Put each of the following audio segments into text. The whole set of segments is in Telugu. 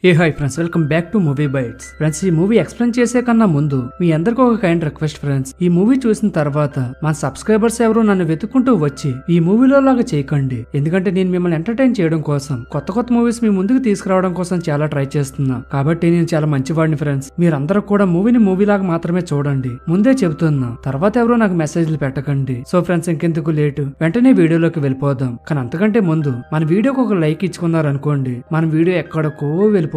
A hi friends, welcome back to movie bytes. Friends, ఈ మూవీ ఎక్స్ప్లెయిన్ చేసే కన్నా ముందు మీ అందరికీ ఒక కైండ్ రిక్వెస్ట్ ఫ్రెండ్స్. ఈ మూవీ చూసిన తర్వాత మన సబ్స్క్రైబర్స్ ఎవరు నన్ను వెతుక్కుంటూ వచ్చి ఈ మూవీలో లాగా చేయకండి. ఎందుకంటే నేను మిమ్మల్ని ఎంటర్టైన్ చేయడం కోసం కొత్త మూవీస్ మీ ముందుకు తీసుకురావడం కోసం చాలా ట్రై చేస్తున్నా. కాబట్టి నేను చాలా మంచివాడిని ఫ్రెండ్స్. మీరందరూ కూడా మూవీని మూవీ లాగా మాత్రమే చూడండి. ముందే చెబుతున్నా, తర్వాత ఎవరో నాకు మెసేజ్లు పెట్టకండి. సో ఫ్రెండ్స్, ఇంకెందుకు లేటు, వెంటనే వీడియోలోకి వెళ్ళిపోదాం. కానీ అంతకంటే ముందు మన వీడియోకి ఒక లైక్ ఇచ్చుకున్నారనుకోండి, మన వీడియో ఎక్కడికో వెళ్ళిపోతుంది.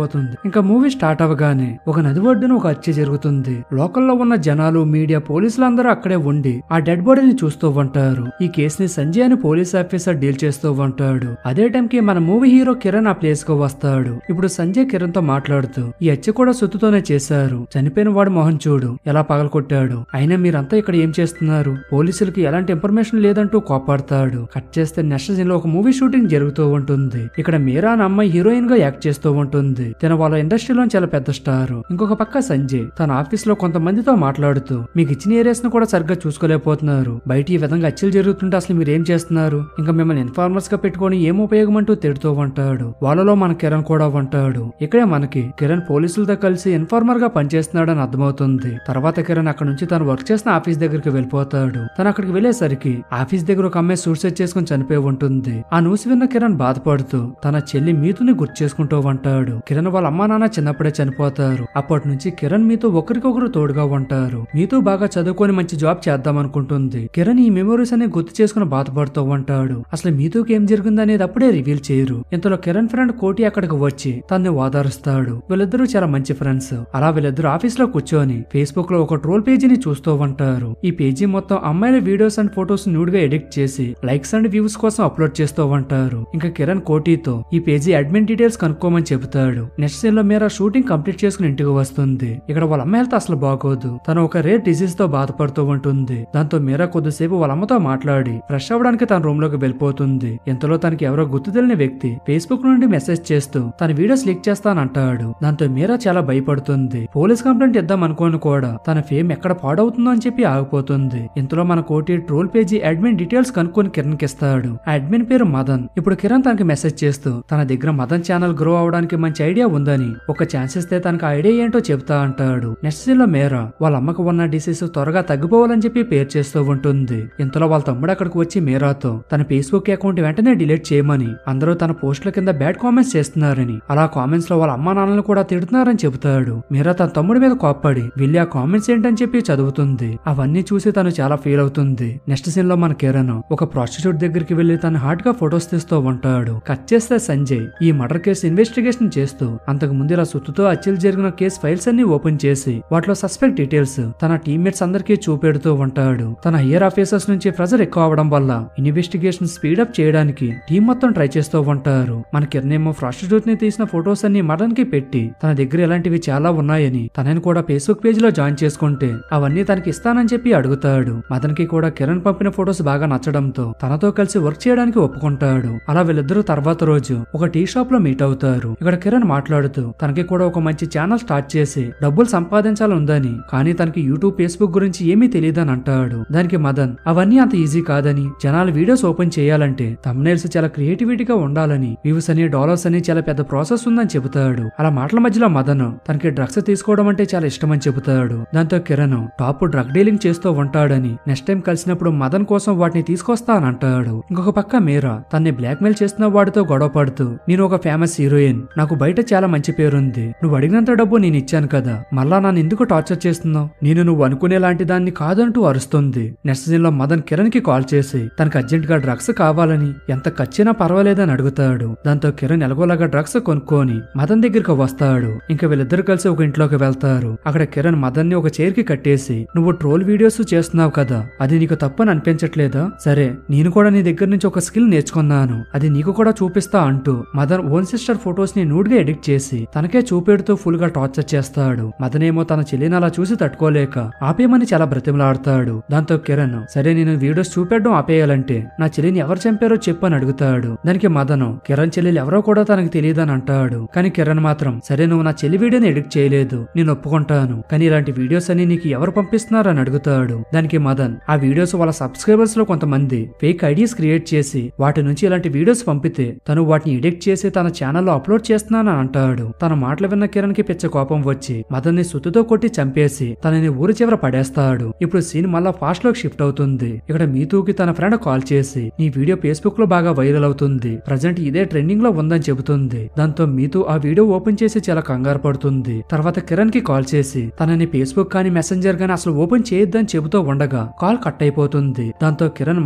ఇంకా మూవీ స్టార్ట్ అవగానే ఒక నది ఒడ్డున ఒక హత్య జరుగుతుంది. లోకల్లో ఉన్న జనాలు, మీడియా, పోలీసులందరూ అక్కడే ఉండి ఆ డెడ్ బాడీని చూస్తూ ఉంటారు. ఈ కేసుని సంజయ్ అని పోలీస్ ఆఫీసర్ డీల్ చేస్తూ ఉంటాడు. అదే టైం కి మన మూవీ హీరో కిరణ్ ఆ ప్లేస్ కు వస్తాడు. ఇప్పుడు సంజయ్ కిరణ్ తో మాట్లాడుతూ, ఈ హత్య కూడా సుత్తుతోనే చేశారు. చనిపోయిన వాడు మొహం చూడు ఎలా పగలకొట్టాడు. అయినా మీరంతా ఇక్కడ ఏం చేస్తున్నారు? పోలీసులకి ఎలాంటి ఇన్ఫర్మేషన్ లేదంటూ కోపాడతాడు. కట్ చేస్తే నెక్స్ట్ సీన్ లో ఒక మూవీ షూటింగ్ జరుగుతూ ఉంటుంది. ఇక్కడ మీరా అనే అమ్మాయి హీరోయిన్ గా యాక్ట్ చేస్తూ ఉంటుంది. తన వాళ్ళ ఇండస్ట్రీలో చాలా పెద్ద స్టార్. ఇంకొక పక్క సంజయ్ తన ఆఫీస్ లో కొంతమందితో మాట్లాడుతూ, మీకు ఇచ్చిన ఏరియాస్ ను కూడా సరిగ్గా చూసుకోలేకపోతున్నారు. బయట ఈ విధంగా హత్యలు జరుగుతుంటే అసలు మీరు ఏం చేస్తున్నారు? ఇంకా మిమ్మల్ని ఇన్ఫార్మర్స్ గా పెట్టుకుని ఏం ఉపయోగం అంటూ తిడుతూ ఉంటాడు. వాళ్ళలో మన కిరణ్ కూడా ఉంటాడు. ఇక్కడే మనకి కిరణ్ పోలీసులతో కలిసి ఇన్ఫార్మర్ గా పనిచేస్తున్నాడని అర్థమవుతుంది. తర్వాత కిరణ్ అక్కడ నుంచి తను వర్క్ చేసిన ఆఫీస్ దగ్గరికి వెళ్ళిపోతాడు. తను అక్కడికి వెళ్లేసరికి ఆఫీస్ దగ్గర ఒక అమ్మాయి సూసైడ్ చేసుకుని చనిపోయి ఉంటుంది. ఆ న్యూస్ విన్న కిరణ్ బాధపడుతూ తన చెల్లి మీతుని గుర్తు చేసుకుంటూ ఉంటాడు. కిరణ్ వాళ్ళ అమ్మా నాన్న చిన్నప్పుడే చనిపోతారు. అప్పటి నుంచి కిరణ్ మీతో ఒకరికొకరు తోడుగా ఉంటారు. మీతో బాగా చదువుకొని మంచి జాబ్ చేద్దాం అనుకుంటుంది. కిరణ్ ఈ మెమోరీస్ అనే గుర్తు చేసుకుని బాధపడుతూ ఉంటాడు. అసలు మీతోకి ఏం జరిగింది అనేది అప్పుడే రివీల్ చేయరు. ఇంతలో కిరణ్ ఫ్రెండ్ కోటి అక్కడికి వచ్చి తన్ని ఓదారుస్తాడు. వీళ్ళిద్దరూ చాలా మంచి ఫ్రెండ్స్. అలా వీళ్ళిద్దరు ఆఫీస్ లో కూర్చొని ఫేస్బుక్ లో ఒక ట్రోల్ పేజీని చూస్తూ ఉంటారు. ఈ పేజీ మొత్తం అమ్మాయిల వీడియోస్ అండ్ ఫొటోస్ న్యూడ్ గా ఎడిట్ చేసి లైక్స్ అండ్ వ్యూస్ కోసం అప్లోడ్ చేస్తూ ఉంటారు. ఇంకా కిరణ్ కోటితో ఈ పేజీ అడ్మిన్ డీటెయిల్స్ కనుక్కోమని చెబుతాడు. నెక్స్ట్ సీన్ లో మీరా షూటింగ్ కంప్లీట్ చేసుకుని ఇంటికి వస్తుంది. ఇక్కడ వాళ్ళ అమ్మ హెల్త్ అసలు బాగోదు. తను ఒక రేర్ డిసీజ్ తో బాధపడుతూ ఉంటుంది. దాంతో మీరా కొద్దిసేపు వాళ్ళ అమ్మతో మాట్లాడి ఫ్రెష్ అవ్వడానికి తన రూమ్ లోకి వెళ్ళిపోతుంది. ఇంతలో తనకి ఎవరో గుర్తు తెలియని వ్యక్తి ఫేస్బుక్ నుండి మెసేజ్ చేస్తూ తన వీడియోస్ లీక్ చేస్తానంటాడు. దాంతో మీరా చాలా భయపడుతుంది. పోలీస్ కంప్లైంట్ ఇద్దాం అనుకోని కూడా తన ఫేమ్ ఎక్కడ పాడవుతుందో అని చెప్పి ఆగిపోతుంది. ఇంతలో మన కోటి ట్రోల్ పేజీ అడ్మిన్ డీటెయిల్స్ కనుక్కొని కిరణ్ కి ఇస్తాడు. ఆ అడ్మిన్ పేరు మదన్. ఇప్పుడు కిరణ్ తనకి మెసేజ్ చేస్తూ తన దగ్గర మదన్ ఛానల్ గ్రో అవడానికి మంచి ఐడియా ఉందని, ఒక ఛాన్స్ ఇస్తే తనకు ఐడియా ఏంటో చెప్తా అంటాడు. నెక్స్ట్ సీన్ లో మేరా వాళ్ళ అమ్మకు ఉన్న డిసీజ్ త్వరగా తగ్గిపోవాలని చెప్పి పేరు చేస్తూ ఉంటుంది. ఇంతలో వాళ్ళ తమ్ముడు అక్కడికి వచ్చి మేరాతో తన ఫేస్బుక్ అకౌంట్ వెంటనే డిలీట్ చేయమని, అందరూ తన పోస్టుల కింద బ్యాడ్ కామెంట్స్ చేస్తున్నారని, అలా కామెంట్స్ లో వాళ్ళ అమ్మా నాన్నలు కూడా తిడుతున్నారని చెబుతాడు. మీరా తన తమ్ముడి మీద కోప్పడి వెళ్ళి ఆ కామెంట్స్ ఏంటని చెప్పి చదువుతుంది. అవన్నీ చూసి తను చాలా ఫీల్ అవుతుంది. నెక్స్ట్ సీన్ లో మన కిరణ్ ఒక ప్రాస్టిట్యూట్ దగ్గరికి వెళ్లి తన హార్ట్ గా ఫొటోస్ తీస్తూ ఉంటాడు. కట్ చేస్తే సంజయ్ ఈ మర్డర్ కేసు ఇన్వెస్టిగేషన్ చేస్తూ అంతకు ముందు ఇలా సుత్తుతో హత్యలు జరిగిన కేసు ఫైల్స్ అన్ని ఓపెన్ చేసి వాటిలో సస్పెక్ట్ డీటెయిల్స్ తన టీమ్మేట్స్ అందరికీ చూపెడుతూ ఉంటాడు. తన హైయర్ ఆఫీసర్స్ నుంచి ప్రెజర్ ఎక్కువ అవడం వల్ల ఇన్వెస్టిగేషన్ స్పీడప్ చేయడానికి టీం మొత్తం ట్రై చేస్తూ ఉంటారు. మన కిరణ్ ఏమో ప్రాస్టిట్యూట్ ని తీసిన ఫొటోస్ అన్ని మదన్ కి పెట్టి తన దగ్గర ఇలాంటివి చాలా ఉన్నాయని, తనని కూడా ఫేస్బుక్ పేజ్ లో జాయిన్ చేసుకుంటే అవన్నీ తనకి ఇస్తానని చెప్పి అడుగుతాడు. మదన్ కి కూడా కిరణ్ పంపిన ఫొటోస్ బాగా నచ్చడంతో తనతో కలిసి వర్క్ చేయడానికి ఒప్పుకుంటాడు. అలా వీళ్ళిద్దరూ తర్వాత రోజు ఒక టీ షాప్ లో మీట్ అవుతారు. ఇక్కడ కిరణ్ మాట్లాడుతూ తనకి కూడా ఒక మంచి ఛానల్ స్టార్ట్ చేసి డబ్బులు సంపాదించాలందని, కానీ తనకి యూట్యూబ్, ఫేస్బుక్ గురించి ఏమీ తెలియదని అంటాడు. దానికి మదన్ అవన్నీ అంత ఈజీ కాదని, జనాలు వీడియోస్ ఓపెన్ చేయాలంటే తమ్నైల్స్ చాలా క్రియేటివిటీగా ఉండాలని, వ్యూస్ అని డాలర్స్ అని చాలా పెద్ద ప్రాసెస్ ఉందని చెబుతాడు. అలా మాటల మధ్యలో మదన్ తనకి డ్రగ్స్ తీసుకోవడం అంటే చాలా ఇష్టమని చెబుతాడు. దాంతో కిరణ్ టాప్ డ్రగ్ డీలింగ్ చేస్తూ ఉంటాడని, నెక్స్ట్ టైం కలిసినప్పుడు మదన్ కోసం వాటిని తీసుకొస్తా అని అంటాడు. ఇంకొక పక్క మీరా తన్ని బ్లాక్ మెయిల్ చేస్తున్న వాడితో గొడవ పడుతూ, నేను ఒక ఫేమస్ హీరోయిన్, నాకు బయట చాలా మంచి పేరుంది, నువ్వు అడిగినంత డబ్బు నేను ఇచ్చాను కదా, మళ్ళా నన్ను ఎందుకు టార్చర్ చేస్తున్నావు, నేను నువ్వు అనుకునే లాంటి దాన్ని కాదంటూ అరుస్తుంది. నెక్స్ట్ సీన్ లో మదన్ కిరణ్ కి కాల్ చేసి తనకు అర్జెంట్ గా డ్రగ్స్ కావాలని, ఎంత ఖర్చైనా పర్వాలేదని అడుగుతాడు. దాంతో కిరణ్ ఎలాగోలాగా డ్రగ్స్ కొనుక్కొని మదన్ దగ్గరికి వస్తాడు. ఇంకా వీళ్ళిద్దరు కలిసి ఒక ఇంట్లోకి వెళ్తారు. అక్కడ కిరణ్ మదన్ ని ఒక చైర్ కి కట్టేసి, నువ్వు ట్రోల్ వీడియోస్ చేస్తున్నావు కదా, అది నీకు తప్పని అనిపించట్లేదా? సరే, నేను కూడా నీ దగ్గర నుంచి ఒక స్కిల్ నేర్చుకున్నాను, అది నీకు కూడా చూపిస్తా అంటూ మదన్ ఓన్ సిస్టర్ ఫొటోస్ ని నూడ్ గా ఎడిట్ చేసి తనకే చూపెడుతూ ఫుల్ గా టార్చర్ చేస్తాడు. మదన్ ఏమో తన చెల్లిని అలా చూసి తట్టుకోలేక ఆపేయమని చాలా బ్రతిమలాడతాడు. దాంతో కిరణ్, సరే నేను వీడియోస్ చూపెట్టడం ఆపేయాలంటే నా చెల్లిని ఎవరు చంపారో చెప్పని అడుగుతాడు. దానికి మదన్ కిరణ్ చెల్లెలు ఎవరో కూడా తనకు తెలియదని అంటాడు. కానీ కిరణ్ మాత్రం, సరే నువ్వు నా చెల్లి వీడియోని ఎడిట్ చేయలేదు, నేను ఒప్పుకుంటాను, కానీ ఇలాంటి వీడియోస్ అని నీకు ఎవరు పంపిస్తున్నారని అడుగుతాడు. దానికి మదన్, ఆ వీడియోస్ వాళ్ళ సబ్స్క్రైబర్స్ లో కొంతమంది ఫేక్ ఐడీస్ క్రియేట్ చేసి వాటి నుంచి ఇలాంటి వీడియోస్ పంపితే తను వాటిని ఎడిట్ చేసి తన ఛానల్లో అప్లోడ్ చేస్తున్నానని అని అంటాడు. తన మాటలు విన్న కిరణ్ కి పిచ్చ కోపం వచ్చి మదన్ ని సుత్తుతో కొట్టి చంపేసి తనని ఊరి చివర పడేస్తాడు. ఇప్పుడు సీన్ మళ్ళా ఫాస్ట్ లోకి షిఫ్ట్ అవుతుంది. ఇక్కడ మీతూకి తన ఫ్రెండ్ కాల్ చేసి నీ వీడియో ఫేస్బుక్ లో బాగా వైరల్ అవుతుంది, ప్రజెంట్ ఇదే ట్రెండింగ్ లో ఉందని చెబుతుంది. దాంతో మీతూ ఆ వీడియో ఓపెన్ చేసి చాలా కంగారు పడుతుంది. తర్వాత కిరణ్ కి కాల్ చేసి తనని ఫేస్బుక్ కానీ మెసెంజర్ గానీ అసలు ఓపెన్ చేయొద్దని చెబుతూ ఉండగా కాల్ కట్ అయిపోతుంది. దాంతో కిరణ్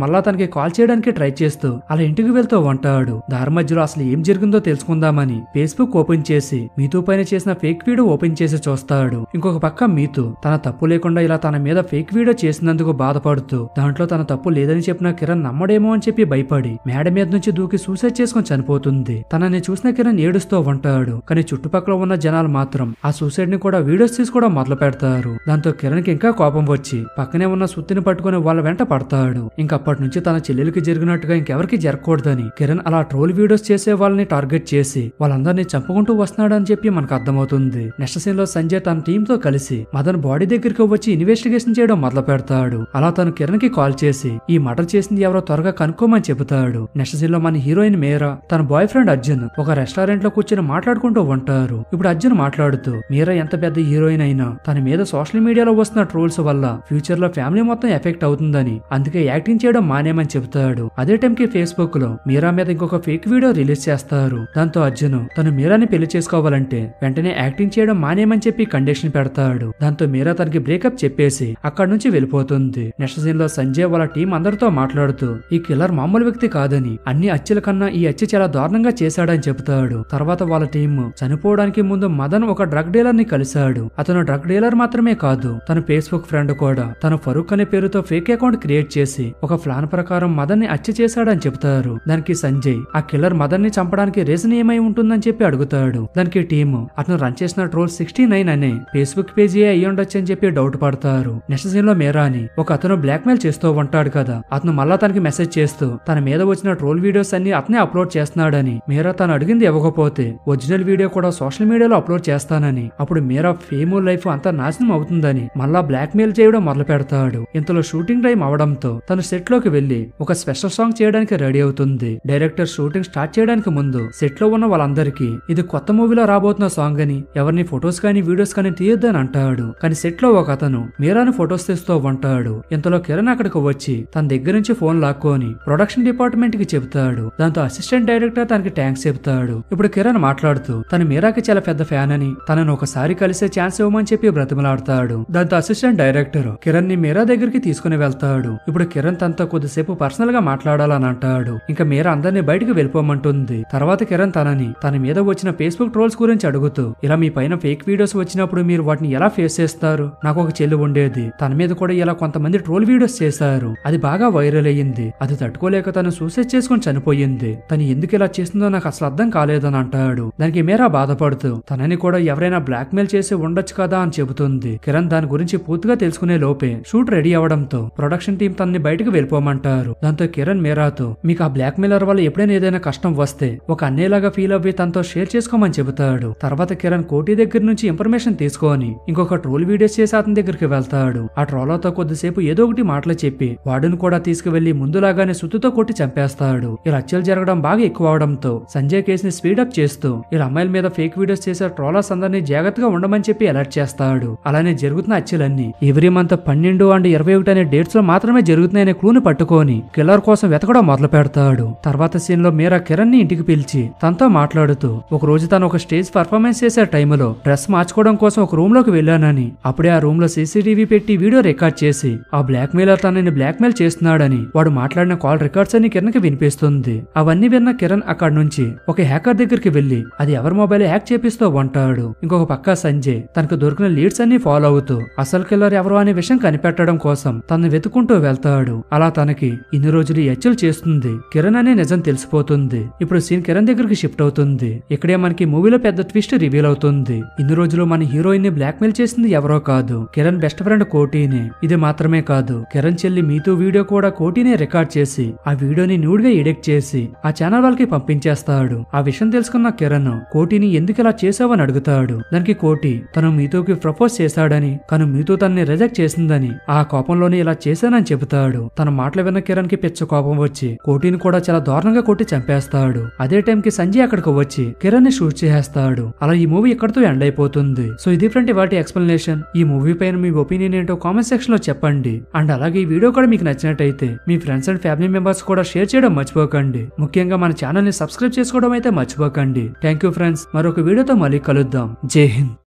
మళ్ళా తనకి కాల్ చేయడానికి ట్రై చేస్తూ అలా ఇంటికి వెళ్తూ ఉంటాడు. దారి మధ్యలో అసలు ఏం జరిగిందో తెలుసుకుందామని ఫేస్బుక్ ఓపెన్ చేసి మీతూ పైన చేసిన ఫేక్ వీడియో ఓపెన్ చేసి చూస్తాడు. ఇంకొక పక్క మీతూ తన తప్పు లేకుండా ఇలా తన మీద ఫేక్ వీడియో చేసినందుకు బాధపడుతూ దాంట్లో తన తప్పు లేదని చెప్పిన కిరణ్ నమ్మడేమో అని చెప్పి భయపడి మేడ మీద నుంచి దూకి సూసైడ్ చేసుకుని చనిపోతుంది. తనని చూసిన కిరణ్ ఏడుస్తూ ఉంటాడు. కానీ చుట్టుపక్కల ఉన్న జనాలు మాత్రం ఆ సూసైడ్ ని కూడా వీడియోస్ తీసుకోవడం మొదలు పెడతారు. దాంతో కిరణ్ కి ఇంకా కోపం వచ్చి పక్కనే ఉన్న సుత్తిని పట్టుకుని వాళ్ళ వెంట పడతాడు. ఇంకప్పటి నుంచి తన చెల్లెలికి జరిగినట్టుగా ఇంకెవరికి జరగకూడదని కిరణ్ అలా ట్రోల్ వీడియోస్ చేసే వాళ్ళని టార్గెట్ చేసి వాళ్ళందరినీ చంపుకుంటూ వస్తున్నాడు అని చెప్పి మనకు అర్థమవుతుంది. నెక్స్ట్ సీన్ లో సంజయ్ తన టీమ్ తో కలిసి మదన్ బాడీ దగ్గరికి వచ్చి ఇన్వెస్టిగేషన్ చేయడం మొదలు పెడతాడు. అలా తను కిరణ్ కి కాల్ చేసి ఈ మర్డర్ చేసింది ఎవరో త్వరగా కనుక్కోమని చెబుతాడు. నెక్స్ట్ సీన్ లో మన హీరోయిన్ మీరా తన బాయ్ ఫ్రెండ్ అర్జున్ ఒక రెస్టారెంట్ లో కూర్చొని మాట్లాడుకుంటూ ఉంటారు. ఇప్పుడు అర్జున్ మాట్లాడుతూ మీరా ఎంత పెద్ద హీరోయిన్ అయినా తన మీద సోషల్ మీడియాలో వస్తున్న ట్రోల్స్ వల్ల ఫ్యూచర్ లో ఫ్యామిలీ మొత్తం ఎఫెక్ట్ అవుతుందని అందుకే యాక్టింగ్ చేయడం మానేమని చెబుతాడు. అదే టైం కి ఫేస్బుక్ లో మీరా మీద ఇంకొక ఫేక్ వీడియో రిలీజ్ చేస్తారు. దాంతో అర్జున్ తను మీరాని పెళ్లి చేసుకోవాలంటే వెంటనే యాక్టింగ్ చేయడం మానేమని చెప్పి కండిషన్ పెడతాడు. దాంతో మీరా తనకి బ్రేకప్ చెప్పేసి అక్కడి నుంచి వెళ్ళిపోతుంది. నెక్స్ట్ సీన్ లో సంజయ్ వాళ్ళ టీం అందరితో మాట్లాడుతూ ఈ కిల్లర్ మామూలు వ్యక్తి కాదని అన్ని హత్యల కన్నా ఈ హత్య చాలా దారుణంగా చేశాడని చెబుతాడు. తర్వాత వాళ్ళ టీం చనిపోవడానికి ముందు మదన్ ఒక డ్రగ్ డీలర్ ని కలిశాడు. అతను డ్రగ్ డీలర్ మాత్రమే కాదు తన ఫేస్బుక్ ఫ్రెండ్ కూడా తన ఫరూక్ అనే పేరుతో ఫేక్ అకౌంట్ క్రియేట్ చేసి ఒక ప్లాన్ ప్రకారం మదన్ ని హత్య చేశాడని చెబుతారు. దానికి సంజయ్ ఆ కిల్లర్ మదన్ ని చంపడానికి రీజన్ ఏమై ఉంటుందని చెప్పి అడుగుతాడు. దానికి టీమ్ అతను రన్ చేసిన ట్రోల్ 69 అనే ఫేస్బుక్ పేజీ అయ్యి ఉండొచ్చు అని చెప్పి డౌట్ పడతారు. నెక్స్ట్ సీన్ లో మీరాని ఒక అతను బ్లాక్ మెయిల్ చేస్తూ ఉంటాడు కదా, అతను మళ్ళా తనకి మెసేజ్ చేస్తూ తన మీద వచ్చిన ట్రోల్ వీడియోస్ అన్ని అతనే అప్లోడ్ చేస్తున్నాడని, మీరా తను అడిగింది ఇవ్వకపోతే ఒరిజినల్ వీడియో కూడా సోషల్ మీడియాలో అప్లోడ్ చేస్తానని, అప్పుడు మీరా ఫేమ్ లైఫ్ అంతా నాశనం అవుతుందని మళ్ళా బ్లాక్ మెయిల్ చేయడం మొదలు పెడతాడు. ఇంతలో షూటింగ్ టైం అవడంతో తను సెట్ లోకి వెళ్లి ఒక స్పెషల్ సాంగ్ చేయడానికి రెడీ అవుతుంది. డైరెక్టర్ షూటింగ్ స్టార్ట్ చేయడానికి ముందు సెట్ లో ఉన్న వాళ్ళందరికీ ఇది కొత్త మూవీలో రాబోతున్న సాంగ్ అని ఎవరిని ఫొటోస్ కానీ వీడియోస్ కానీ తీయొద్దని అంటాడు. కానీ సెట్ లో ఒక అతను మీరాని ఫొటోస్ తీస్తూ ఉంటాడు. ఇంతలో కిరణ్ అక్కడికి వచ్చి తన దగ్గర నుంచి ఫోన్ లాక్కొని ప్రొడక్షన్ డిపార్ట్మెంట్ కి చెబుతాడు. దాంతో అసిస్టెంట్ డైరెక్టర్ తనకి థ్యాంక్స్ చెబుతాడు. ఇప్పుడు కిరణ్ మాట్లాడుతూ తన మీరాకి చాలా పెద్ద ఫ్యాన్ అని తనను ఒకసారి కలిసే ఛాన్స్ ఇవ్వమని చెప్పి బ్రతిమలాడతాడు. దాంతో అసిస్టెంట్ డైరెక్టర్ కిరణ్ ని మీరా దగ్గరికి తీసుకుని వెళ్తాడు. ఇప్పుడు కిరణ్ తనతో కొద్దిసేపు పర్సనల్ గా మాట్లాడాలని అంటాడు. ఇంకా మీరా అందరినీ బయటకు వెళ్ళిపోమంటుంది. తర్వాత కిరణ్ తన మీద వచ్చిన ఫేస్బుక్ ట్రోల్స్ గురించి అడుగుతూ ఇలా మీ పైన ఫేక్ వీడియోస్ వచ్చినప్పుడు మీరు వాటిని ఎలా ఫేస్ చేస్తారు, నాకు ఒక చెల్లి ఉండేది, తన మీద కూడా ఇలా కొంతమంది ట్రోల్ వీడియోస్ చేశారు, అది బాగా వైరల్ అయ్యింది, అది తట్టుకోలేక తను సూసైడ్ చేసుకుని చనిపోయింది, తను ఎందుకు ఇలా చేస్తుందో నాకు అసలు అర్థం కాలేదని అంటాడు. దానికి మీరా బాధపడుతూ తనని కూడా ఎవరైనా బ్లాక్ మెయిల్ చేసి ఉండొచ్చు కదా అని చెబుతుంది. కిరణ్ దాని గురించి పూర్తిగా తెలుసుకునే లోపే షూట్ రెడీ అవడంతో ప్రొడక్షన్ టీం తనని బయటకు వెళ్ళిపోమంటారు. దాంతో కిరణ్ మీరాతో మీకు ఆ బ్లాక్ మెయిలర్ వల్ల ఎప్పుడైనా ఏదైనా కష్టం వస్తే ఒక అన్నేలాగా ఫీల్ అవ్వి తనతో షేర్ చేసుకోమని చెబుతాడు. తర్వాత కిరణ్ కోటి దగ్గర నుంచి ఇన్ఫర్మేషన్ తీసుకొని ఇంకొక ట్రోల్ వీడియోస్ చేసి అతని దగ్గరికి వెళ్తాడు. ఆ ట్రోలర్తో కొద్దిసేపు ఏదో ఒకటి మాటలు చెప్పి వాడిని కూడా తీసుకువెళ్లి ముందులాగానే సుత్తుతో కొట్టి చంపేస్తాడు. ఇలా హత్యలు జరగడం బాగా ఎక్కువ అవడంతో సంజయ్ కేసుని స్పీడప్ చేస్తూ ఇలా అమ్మాయిల మీద ఫేక్ వీడియోస్ చేసే ట్రోలర్స్ అందరినీ జాగ్రత్తగా ఉండమని చెప్పి అలర్ట్ చేస్తాడు. అలానే జరుగుతున్న హత్యలన్నీ ఎవ్రీ మంత్ 12 and 21 అనే డేట్స్ లో మాత్రమే జరుగుతున్నాయనే క్లూని పట్టుకొని కిల్లర్ కోసం వెతకడం మొదలు పెడతాడు. తర్వాత సీన్ లో మీరా కిరణ్ ని ఇంటికి పిలిచి తనతో మాట్లాడుతూ ఒక రోజు తను ఒక స్టేజ్ పర్ఫార్మెన్స్ చేసే టైంలో డ్రెస్ మార్చుకోవడం కోసం ఒక రూమ్ లోకి వెళ్ళానని, అప్పుడే ఆ రూమ్ లో సీసీటీవీ పెట్టి వీడియో రికార్డ్ చేసి ఆ బ్లాక్ మెయిలర్ తనని బ్లాక్ మెయిల్ చేస్తున్నాడని వాడు మాట్లాడిన కాల్ రికార్డ్స్ అని కిరణ్ కి వినిపిస్తుంది. అవన్నీ విన్న కిరణ్ అక్కడి నుంచి ఒక హ్యాకర్ దగ్గరికి వెళ్లి అది ఎవరి మొబైల్ హ్యాక్ చేపిస్తూ ఉంటాడు. ఇంకొక పక్క సంజయ్ తనకు దొరికిన లీడ్స్ అన్ని ఫాలో అవుతూ అసలు కిల్లర్ ఎవరు అనే విషయం కనిపెట్టడం కోసం తనని వెతుకుంటూ వెళ్తాడు. అలా తనకి ఇన్ని రోజులు హత్యలు చేస్తుంది కిరణ్ అనే నిజం తెలిసిపోతుంది. ఇప్పుడు సీన్ కిరణ్ దగ్గరికి షిఫ్ట్ అవుతుంది. ఇక్కడే మనకి మూవీలో పెద్ద ట్విస్ట్ రివీల్ అవుతుంది. ఇన్ని రోజులు మన హీరోయిన్ ని బ్లాక్ మెయిల్ చేసింది ఎవరో కాదు, కిరణ్ బెస్ట్ ఫ్రెండ్ కోటినే. ఇది మాత్రమే కాదు, కిరణ్ చెల్లి మీతూ వీడియో కూడా కోటినే రికార్డ్ చేసి ఆ వీడియోని న్యూడ్ గా ఎడిట్ చేసి ఆ ఛానల్ వాళ్ళకి పంపించేస్తాడు. ఆ విషయం తెలుసుకున్న కిరణ్ కోటిని ఎందుకు ఇలా చేసావని అడుగుతాడు. దానికి కోటి తను మీతూకి ప్రపోజ్ చేశాడని కానీ మీతూ తనని రిజెక్ట్ చేసిందని ఆ కోపంలోనే ఇలా చేశానని చెబుతాడు. తన మాటలు విన్న కిరణ్ కి పిచ్చ కోపం వచ్చి కోటిని కూడా చాలా దారుణంగా కొట్టి చంపేస్తాడు. అదే టైం కి సంజయ్ అక్కడికి వచ్చి కిరణ్ వాళ్ళని షూట్ చేసేస్తాడు. అలా ఈ మూవీ ఇక్కడతో ఎండ్ అయిపోతుంది. సో ఇది ఫ్రెండ్ వాటి ఎక్స్ప్లెనేషన్. ఈ మూవీ పైన మీ ఒపీనియన్ ఏంటో కామెంట్ సెక్షన్ లో చెప్పండి. అండ్ అలాగే ఈ వీడియో కూడా మీకు నచ్చినట్టయితే మీ ఫ్రెండ్స్ అండ్ ఫ్యామిలీ మెంబర్స్ కూడా షేర్ చేయడం మర్చిపోకండి. ముఖ్యంగా మన ఛానల్ ని సబ్స్క్రైబ్ చేసుకోవడం అయితే మర్చిపోకండి. Thank you friends. మరొక వీడియోతో మళ్ళీ కలుద్దాం. జై హింద్.